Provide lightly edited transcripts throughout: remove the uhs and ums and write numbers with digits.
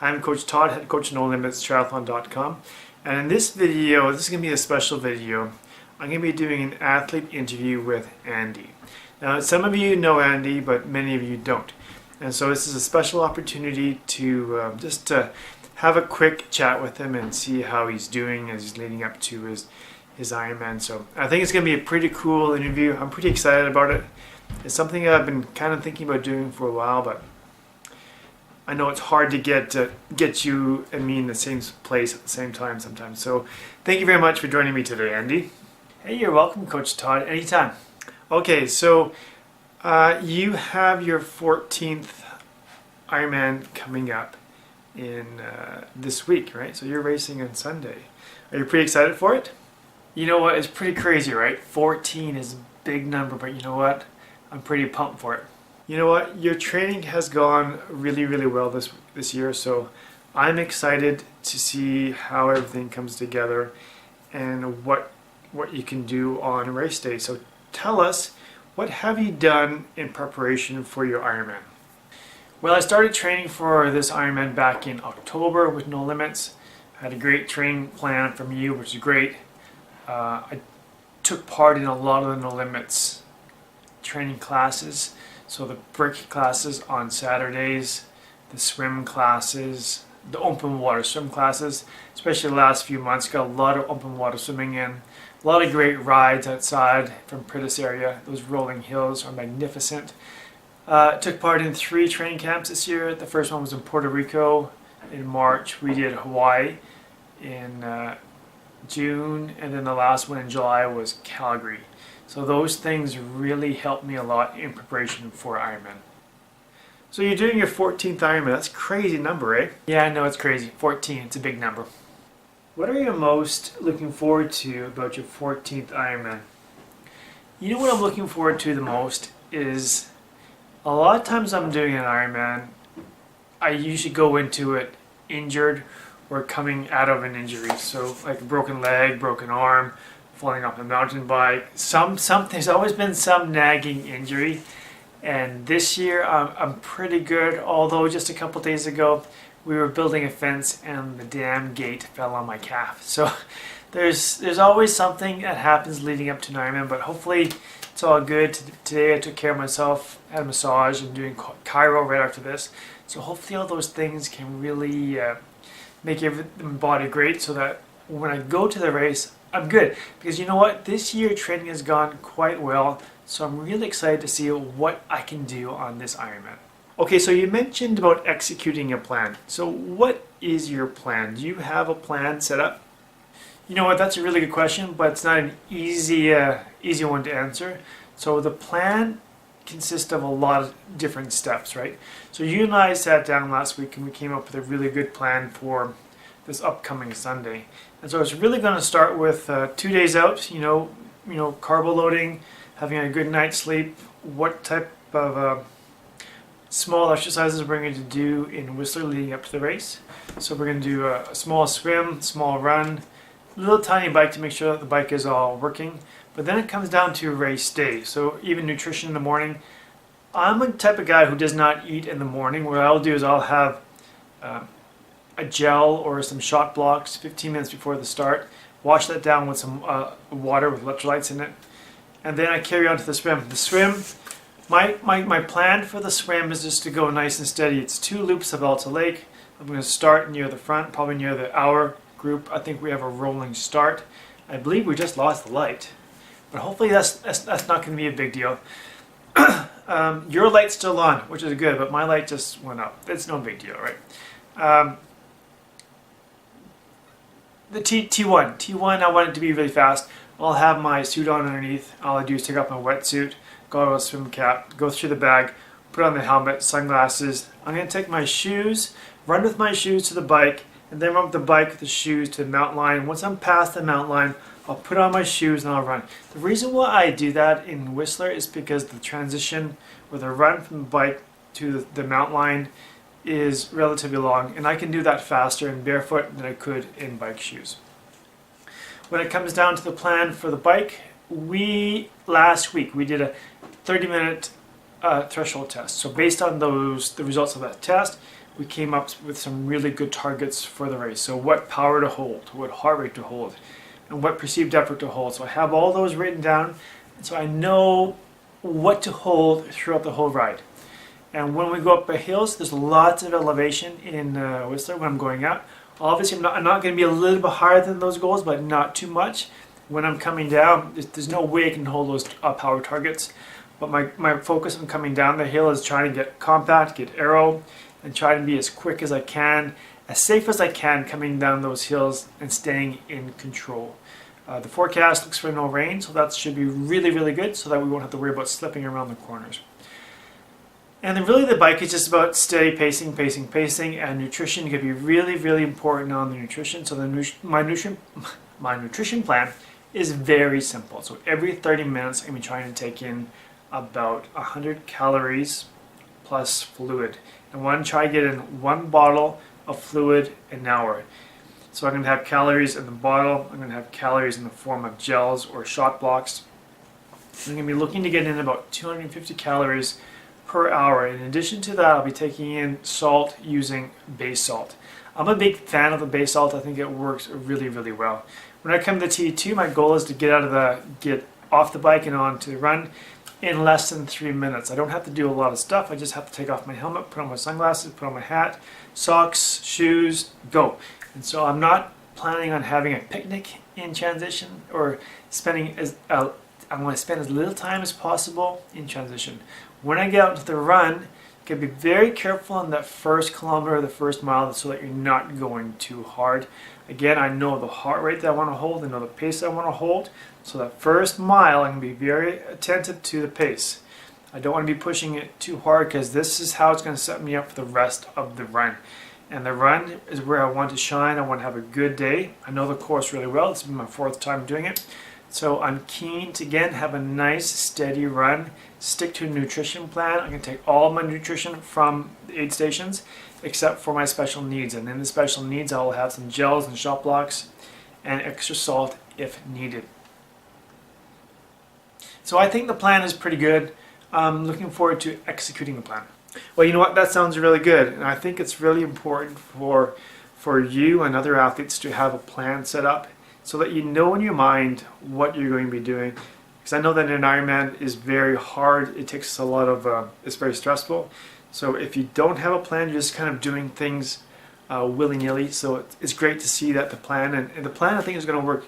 I'm Coach Todd, head coach at NoLimitsTriathlon.com, and in this video, this is going to be a special video. I'm going to be doing an athlete interview with Andy. Now, some of you know Andy, but many of you don't. And so this is a special opportunity to just have a quick chat with him and see how he's doing as he's leading up to his Ironman. So I think it's going to be a pretty cool interview. I'm pretty excited about it. It's something I've been kind of thinking about doing for a while, but I know it's hard to get you and me in the same place at the same time sometimes. So thank you very much for joining me today, Andy. Hey, you're welcome, Coach Todd, anytime. Okay, so you have your 14th Ironman coming up in this week, right? So you're racing on Sunday. Are you pretty excited for it? You know what, it's pretty crazy, right? 14 is a big number, but you know what? I'm pretty pumped for it. You know what, your training has gone really well this year, so I'm excited to see how everything comes together and what you can do on race day. So tell us, what have you done in preparation for your Ironman? Well, I started training for this Ironman back in October with No Limits. I had a great training plan from you, which is great. I took part in a lot of the No Limits training classes. So the brick classes on Saturdays, the swim classes, the open water swim classes, especially the last few months, got a lot of open water swimming in. A lot of great rides outside from Pritis area. Those rolling hills are magnificent. Took part in 3 training camps this year. The first one was in Puerto Rico in March. We did Hawaii in June, and then the last one in July was Calgary. So those things really helped me a lot in preparation for Ironman. So you're doing your 14th Ironman. That's a crazy number, eh? Yeah, I know it's crazy. 14, it's a big number. What are you most looking forward to about your 14th Ironman? You know what I'm looking forward to the most is a lot of times I'm doing an Ironman, I usually go into it injured or coming out of an injury. So like a broken leg, broken arm, falling off a mountain bike. There's always been some nagging injury. And this year I'm pretty good, although just a couple days ago we were building a fence and the damn gate fell on my calf. So there's always something that happens leading up to an Ironman, but hopefully it's all good. Today I took care of myself, had a massage, and doing chiro right after this. So hopefully all those things can really make my body great so that when I go to the race, I'm good. Because you know what? This year training has gone quite well, so I'm really excited to see what I can do on this Ironman. Okay, so you mentioned about executing a plan. So what is your plan? Do you have a plan set up? You know what, that's a really good question, but it's not an easy one to answer. So the plan consists of a lot of different steps, right? So you and I sat down last week and we came up with a really good plan for this upcoming Sunday. And so it's really going to start with 2 days out, you know, carbo loading, having a good night's sleep, what type of small exercises we're going to do in Whistler leading up to the race. So we're going to do a small swim, small run, a little tiny bike to make sure that the bike is all working. But then it comes down to race day. So even nutrition in the morning. I'm a type of guy who does not eat in the morning. What I'll do is I'll have a gel or some shot blocks 15 minutes before the start, wash that down with some water with electrolytes in it, and then I carry on to the swim. The swim, my plan for the swim is just to go nice and steady. It's 2 loops of Alta Lake. I'm going to start near the front, probably near the hour group. I think we have a rolling start. I believe we just lost the light, but hopefully that's not going to be a big deal. Your light's still on, which is good, but my light just went up. It's no big deal, right? The T1, I want it to be really fast. I'll have my suit on underneath. All I do is take off my wetsuit, goggles, swim cap, go through the bag, put on the helmet, sunglasses. I'm going to take my shoes, run with my shoes to the bike, and then run with the bike with the shoes to the mountain line. Once I'm past the mountain line, I'll put on my shoes and I'll run. The reason why I do that in Whistler is because the transition or the run from the bike to the mountain line is relatively long, and I can do that faster in barefoot than I could in bike shoes. When it comes down to the plan for the bike, last week we did a 30-minute threshold test. So based on the results of that test, we came up with some really good targets for the race. So what power to hold, what heart rate to hold, and what perceived effort to hold. So I have all those written down, so I know what to hold throughout the whole ride. And when we go up the hills, there's lots of elevation in Whistler when I'm going up. Obviously, I'm not going to be a little bit higher than those goals, but not too much. When I'm coming down, there's no way I can hold those power targets. But my focus on coming down the hill is trying to get compact, get aero, and try to be as quick as I can, as safe as I can coming down those hills and staying in control. The forecast looks for no rain, so that should be really, really good so that we won't have to worry about slipping around the corners. And then really the bike is just about steady pacing, and nutrition can be really, really important on the nutrition. So my nutrition plan is very simple. So every 30 minutes I'm going to be trying to take in about 100 calories plus fluid. I want to try to get in 1 bottle of fluid an hour. So I'm going to have calories in the bottle, I'm going to have calories in the form of gels or shot blocks. I'm going to be looking to get in about 250 calories per hour. In addition to that, I'll be taking in salt using base salt. I'm a big fan of the base salt. I think it works really, really well. When I come to T2, my goal is to get off the bike and onto the run in less than 3 minutes. I don't have to do a lot of stuff. I just have to take off my helmet, put on my sunglasses, put on my hat, socks, shoes, go. And so I'm not planning on having a picnic in transition or I want to spend as little time as possible in transition. When I get out to the run, you can be very careful on that first kilometer, the first mile, so that you're not going too hard. Again, I know the heart rate that I want to hold, I know the pace I want to hold. So that first mile, I'm going to be very attentive to the pace. I don't want to be pushing it too hard because this is how it's going to set me up for the rest of the run. And the run is where I want to shine. I want to have a good day. I know the course really well. It's been my 4th time doing it. So I'm keen to, again, have a nice, steady run. Stick to a nutrition plan. I'm going to take all my nutrition from the aid stations except for my special needs. And in the special needs, I will have some gels and shot blocks and extra salt if needed. So I think the plan is pretty good. I'm looking forward to executing the plan. Well, you know what? That sounds really good. And I think it's really important for you and other athletes to have a plan set up so that you know in your mind what you're going to be doing. Because I know that an Ironman is very hard. It takes a lot of, it's very stressful. So if you don't have a plan, you're just kind of doing things willy-nilly. So it's great to see that the plan, and the plan I think is going to work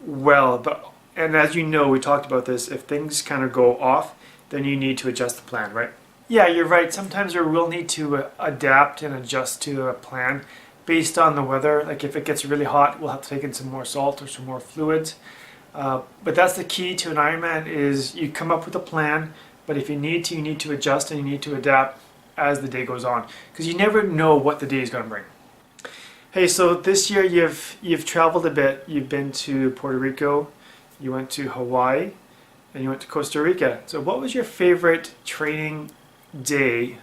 well. And as you know, we talked about this, if things kind of go off, then you need to adjust the plan, right? Yeah, you're right. Sometimes we will need to adapt and adjust to a plan based on the weather. Like if it gets really hot, we'll have to take in some more salt or some more fluids. But that's the key to an Ironman is you come up with a plan, but if you need to adjust and you need to adapt as the day goes on, because you never know what the day is going to bring. Hey, so this year you've traveled a bit. You've been to Puerto Rico, you went to Hawaii, and you went to Costa Rica. So what was your favorite training day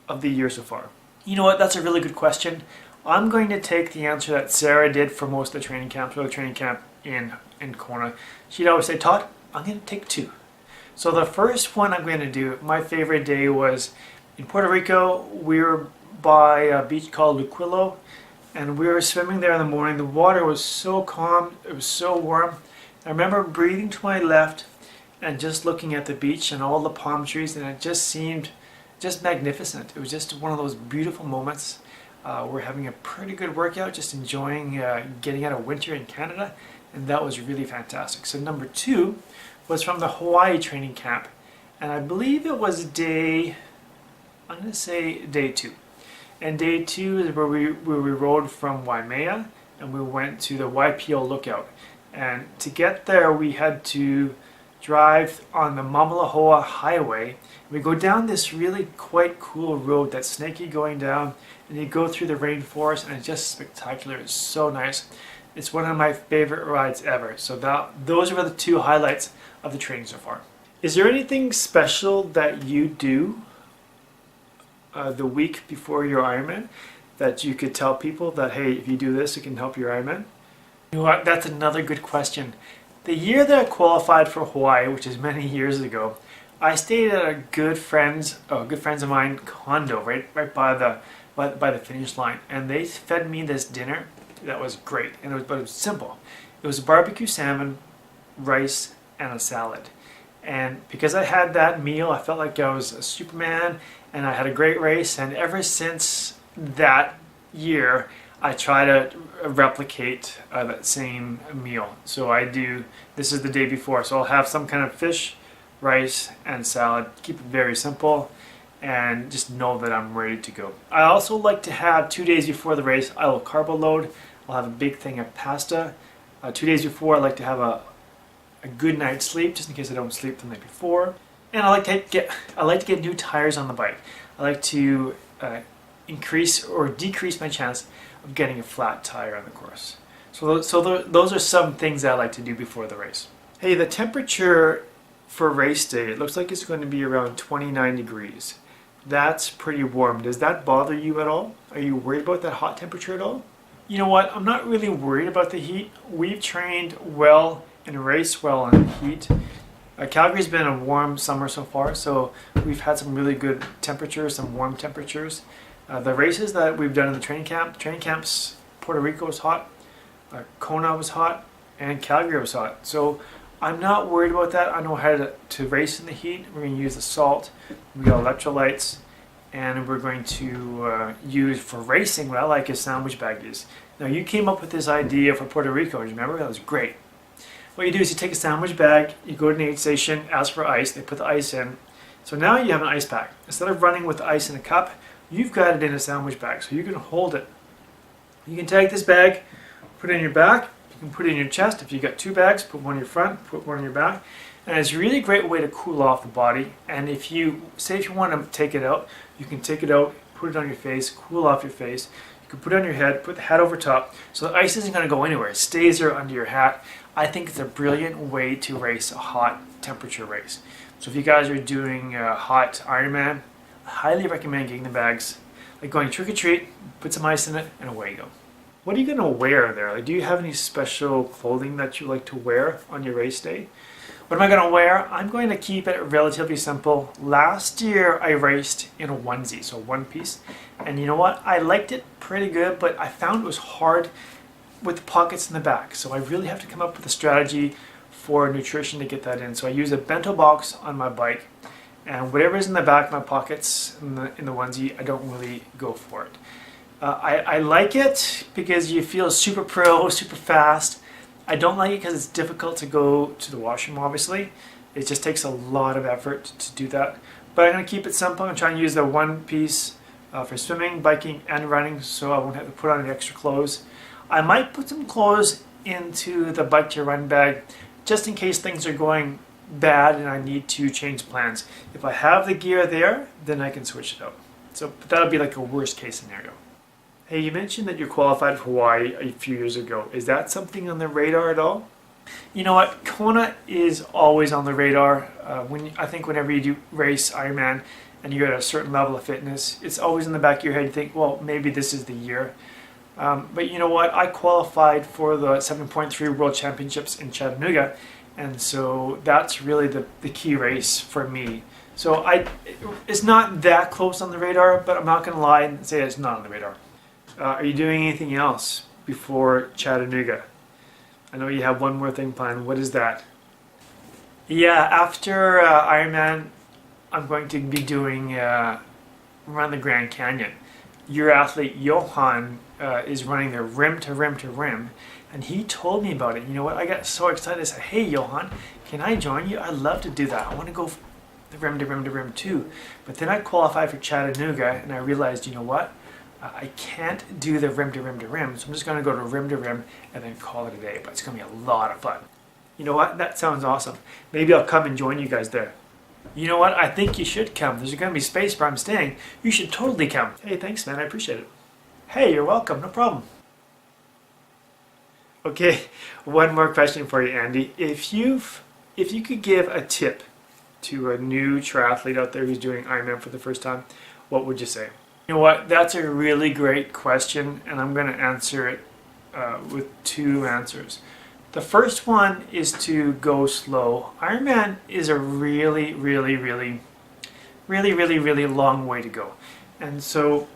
of the year so far? You know what, that's a really good question. I'm going to take the answer that Sarah did for most of the training camps, or the training camp in Kona. She'd always say, Todd, I'm going to take 2. So the first one I'm going to do, my favorite day was in Puerto Rico. We were by a beach called Luquillo, and we were swimming there in the morning. The water was so calm, it was so warm. I remember breathing to my left and just looking at the beach and all the palm trees, and it just seemed just magnificent. It was just one of those beautiful moments. We're having a pretty good workout, just enjoying getting out of winter in Canada, and that was really fantastic. So number 2 was from the Hawaii training camp, and I believe it was I'm going to say day 2. And day 2 is where we rode from Waimea, and we went to the YPO Lookout. And to get there, we had to drive on the Mamalahoa Highway. We go down this really quite cool road that's snaky going down, and you go through the rainforest, and it's just spectacular. It's so nice. It's one of my favorite rides ever. So those are the 2 highlights of the training so far. Is there anything special that you do the week before your Ironman that you could tell people that, hey, if you do this, it can help your Ironman? You know what? That's another good question. The year that I qualified for Hawaii, which is many years ago, I stayed at a good friends of mine condo right by by the finish line, and they fed me this dinner that was great, and but it was simple. It was barbecue salmon, rice, and a salad. And because I had that meal, I felt like I was a Superman, and I had a great race. And ever since that year, I try to replicate that same meal. So I do, this is the day before, so I'll have some kind of fish, rice, and salad. Keep it very simple, and just know that I'm ready to go. I also like to have 2 days before the race, I will carbo load. I'll have a big thing of pasta. 2 days before, I like to have a good night's sleep, just in case I don't sleep the night before. And I like to get new tires on the bike. I like to increase or decrease my chance of getting a flat tire on the course. So those are some things that I like to do before the race. Hey, the temperature for race day, it looks like it's going to be around 29 degrees. That's pretty warm. Does that bother you at all? Are you worried about that hot temperature at all? You know what? I'm not really worried about the heat. We've trained well and raced well in the heat. Calgary's been a warm summer so far, so we've had some really good temperatures, some warm temperatures. The races that we've done in the training camps, Puerto Rico was hot, Kona was hot, and Calgary was hot. So I'm not worried about that. I know how to race in the heat. We're going to use the salt, we got electrolytes, and we're going to use for racing what I like is sandwich baggies. Now you came up with this idea for Puerto Rico, remember? That was great. What you do is you take a sandwich bag, you go to an aid station, ask for ice, they put the ice in. So now you have an ice pack. Instead of running with the ice in a cup, you've got it in a sandwich bag, so you can hold it. You can take this bag, put it in your back, you can put it in your chest. If you've got 2 bags, put one in your front, put one in your back. And it's a really great way to cool off the body. And if you want to take it out, you can take it out, put it on your face, cool off your face. You can put it on your head, put the hat over top, so the ice isn't going to go anywhere. It stays there under your hat. I think it's a brilliant way to race a hot temperature race. So if you guys are doing a hot Ironman, I highly recommend getting the bags, like going trick or treat, put some ice in it, and away you go. What are you going to wear there? Like, do you have any special clothing that you like to wear on your race day? What am I going to wear? I'm going to keep it relatively simple. Last year I raced in a onesie, so one piece. And you know what? I liked it pretty good, but I found it was hard with the pockets in the back. So I really have to come up with a strategy for nutrition to get that in. So I use a bento box on my bike, and whatever is in the back of my pockets in the onesie, I don't really go for it. I like it because you feel super pro, super fast. I don't like it because it's difficult to go to the washroom, obviously. It just takes a lot of effort to do that. But I'm going to keep it simple and try and use the one piece for swimming, biking, and running, so I won't have to put on any extra clothes. I might put some clothes into the bike to run bag just in case things are going bad and I need to change plans. If I have the gear there, then I can switch it out. So that'll be like a worst case scenario. Hey, you mentioned that you qualified for Hawaii a few years ago. Is that something on the radar at all? You know what? Kona is always on the radar. I think whenever you do race Ironman and you're at a certain level of fitness, it's always in the back of your head. You think, well, maybe this is the year. But you know what? I qualified for the 7.3 World Championships in Chattanooga, and so that's really the key race for me. So it's not that close on the radar, but I'm not going to lie and say it's not on the radar. Are you doing anything else before Chattanooga? I know you have one more thing planned. What is that? Yeah, after Ironman, I'm going to be doing Run the Grand Canyon. Your athlete, Johan, is running the rim to rim to rim, and he told me about it. You know what? I got so excited. I said, hey, Johan, can I join you? I'd love to do that. I want to go the rim to rim to rim too. But then I qualified for Chattanooga, and I realized, you know what? I can't do the rim to rim to rim, so I'm just going to go to rim and then call it a day. But it's going to be a lot of fun. You know what? That sounds awesome. Maybe I'll come and join you guys there. You know what? I think you should come. There's going to be space where I'm staying. You should totally come. Hey, thanks, man. I appreciate it. Hey, you're welcome. No problem. Okay, one more question for you, Andy. If you could give a tip to a new triathlete out there who's doing Ironman for the first time, what would you say? You know what? That's a really great question, and I'm going to answer it with 2 answers. The first one is to go slow. Ironman is a really long way to go. And so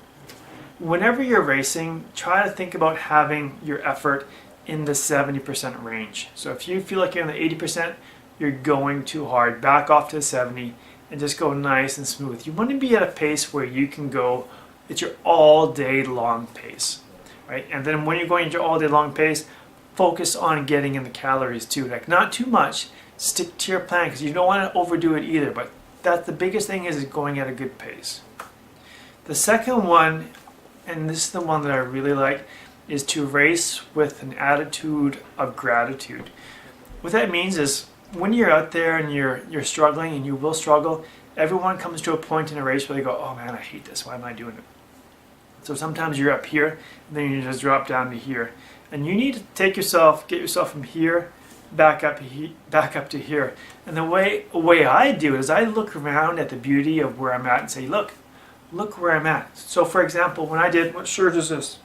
whenever you're racing, try to think about having your effort in the 70% range. So if you feel like you're in the 80%, you're going too hard. Back off to the 70 and just go nice and smooth. You want to be at a pace where you can go, it's your all day long pace, right? And then when you're going at your all day long pace, focus on getting in the calories too. Like not too much, stick to your plan because you don't want to overdo it either. But that's the biggest thing is going at a good pace. The second one, and this is the one that I really like, is to race with an attitude of gratitude. What that means is when you're out there and you're struggling, and you will struggle, everyone comes to a point in a race where they go, oh man, I hate this, why am I doing it? So sometimes you're up here and then you just drop down to here. And you need to get yourself from here back up to here. And the way I do it is I look around at the beauty of where I'm at and say, look where I'm at. So for example, when I did, what shirt is this?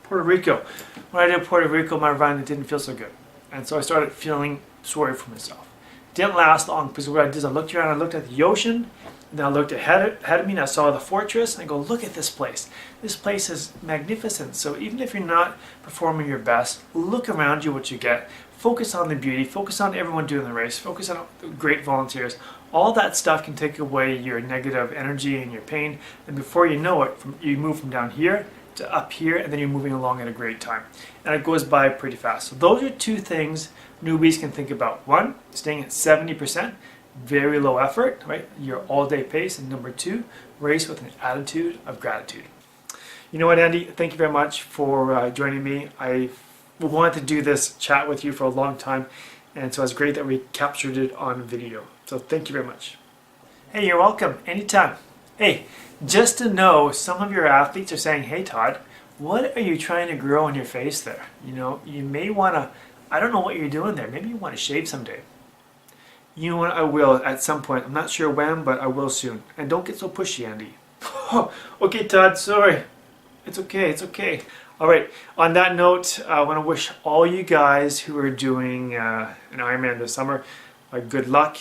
Puerto Rico. When I did Puerto Rico, my run, it didn't feel so good. And so I started feeling sorry for myself. It didn't last long because what I did is I looked around, I looked at the ocean, and then I looked ahead of me and I saw the fortress, and I go, look at this place. This place is magnificent. So even if you're not performing your best, look around you what you get. Focus on the beauty, focus on everyone doing the race, focus on great volunteers. All that stuff can take away your negative energy and your pain, and before you know it, you move from down here to up here, and then you're moving along at a great time. And it goes by pretty fast. So those are two things newbies can think about. One, staying at 70%, very low effort, right? Your all-day pace. And number two, race with an attitude of gratitude. You know what, Andy? Thank you very much for joining me. I wanted to do this chat with you for a long time, and so it's great that we captured it on video. So thank you very much. Hey, you're welcome. Anytime. Hey, just to know, some of your athletes are saying, hey Todd, what are you trying to grow on your face there? You know, you may want to, I don't know what you're doing there. Maybe you want to shave someday. You know what, I will at some point. I'm not sure when, but I will soon. And don't get so pushy, Andy. Okay, Todd, sorry. It's okay, it's okay. All right, on that note, I want to wish all you guys who are doing an Ironman this summer good luck.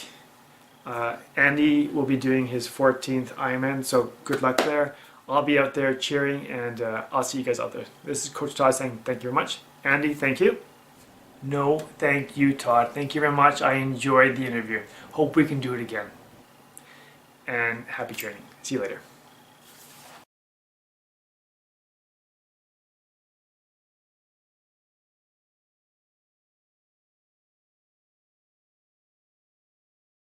Andy will be doing his 14th Ironman, so good luck there. I'll be out there cheering, and I'll see you guys out there. This is Coach Todd saying thank you very much. Andy, thank you. No, thank you, Todd. Thank you very much. I enjoyed the interview. Hope we can do it again. And happy training. See you later.